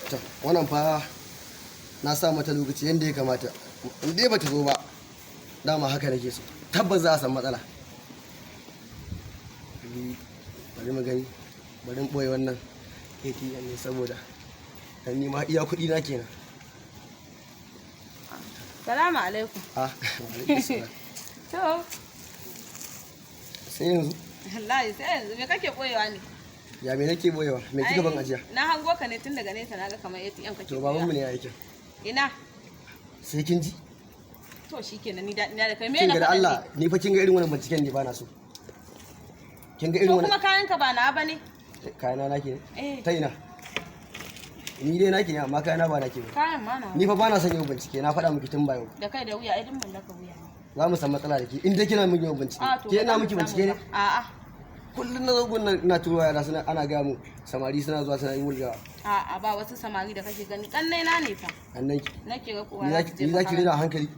to wannan fa na sa mata lokaci yadda ya kamata. In dai bata zo ba dama haka nake so, tabbas za a san matsala. Bari mu gani, bari in ɓoye wannan ATM ne saboda dan ni ma iya kuɗi na kenan. Salamu alaikum. Alaikum salam. To, Sai yanzu wallahi sai yanzu me kake boyewa ne? ya me nake boyewa? Me kika ban ajiya? Na hango ka ne tun daga nesa naga kamar ATM kake. To babanmu ne ya aikin. Ina? Sai kin ji. To shikenan ni daɗi na da kai me Kin na ga da faɗa Allah ne? ni fa kin ga irin wannan binciken ne ba na so. Kin ga irin To wannan kuma kayan ka ba na bane? kayana nake ne? Eh. Ta ina? Ni dai nake ne amma kayana ba nake ba. Kayan ma na. Ni fa ba na son yin bincike, na faɗa miki tun ba yau. Da kai da wuya idan mun laka wuya. Za mu san matsala da ke in dai kina miki yin bincike. To Ke ina miki bincike ne? A'a. Kullum na zo gun na turo yara suna ana ga mu samari suna zuwa suna yi wulgawa. A'a ba wasu samari da kake gani kannai na ne fa. Annan ki. Nake ga kowa Ni za ki rena hankali.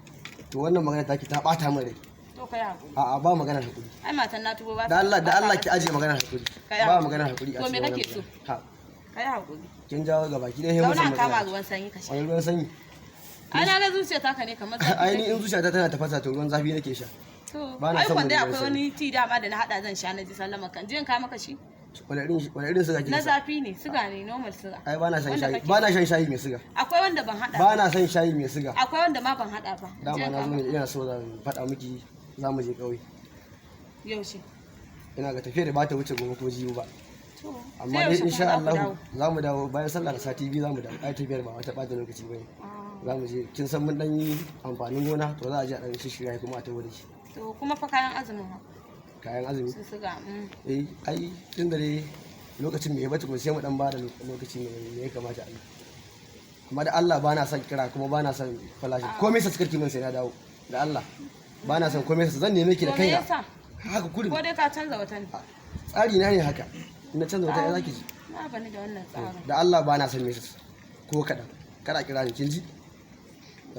To wannan magana taki ta bata min rai. To kai hakuri. A'a ba maganar hakuri. Ai matan na tubo ba. Da Allah ki aje maganar hakuri. Ba maganar hakuri a To me cikin kake wannan so? magana. Ha, Kai hakuri. kin jawo gaba ki dai he musan Zauna kama magana. ruwan sanyi ka sha. Wani ruwan sanyi. Ai na ga zuciya taka ne kamar zafi. Ai ni in zuciyata tana tafasa to ruwan zafi nake sha. To, ba na ai son kwanda ruwan akwai sanyi. wani ti dama da na hada zan sha na ji sallama kan. Jiyan ka maka shi? Wani irin suga kike Na sa? zafi ne, siga ne, normal siga. Ai ba na shan Wanda shayi. kake- Ba na shan shayi mai siga. Akwai wanda ban hada Ba na son shayi mai siga. Akwai wanda ma ban hada ba. Dama Jiyan na ka zo maka. ne ina so zan faɗa miki za mu je ƙauye. Yaushe? Ina ga tafiya da ba ta wuce gobe ko jiyo ba. To, Amma sai dai yaushe insha kuma za ku Allah dawo? za mu dawo bayan sallah da sati biyu za mu dawo. Ai tafiyar ba wata ɓata lokaci ba ne. Ah, Za mu je kin san mun dan yi amfanin gona to za a je a dan shirya kuma a tawo da shi. To, kuma fa kayan azumin ha. Kayan azumi. Su siga. Ai tun da dai lokacin mai bata ko sai mu dan ba da lokaci mai ya kamata a yi. Amma da Allah ba na son kira kuma ba na son falashi. Komai sa sukarki min sai na dawo. Da Allah ba na son komai sa zan neme ki da To me kaina. yasa? Haka kurin. Ko dai ka canza wata ne? Tsari na ne haka. In na canza wata ya zaki ji. Na bani da wannan tsarin. Da Allah ba na son mesas ko kaɗan. Kada kira ni kin ji?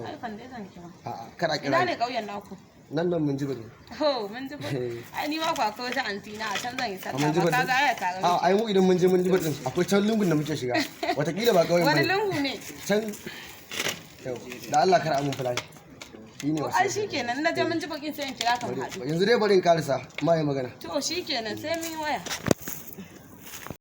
Ai kan dai zan kira. A'a kada Ina kira ne ni. ƙauyen naku? Nan mun ji bane. Oh, mun ji ba. Ai ni ma ku akwai wata anti na a can zan yi Mun sallah ji ba bane. ka ga aya tare. A ai mu idan mun je mun ji bane akwai can lungun da muke shiga. Wataƙila ba kawai Wani bane. lungu ne? Can yau da Allah kar amun fulashi. Shi ne To wasu. ai shikenan na je mun ji bakin sai in kira ka mu haɗu. Yanzu dai bari in karisa ma yi magana. To shikenan sai mun yi waya.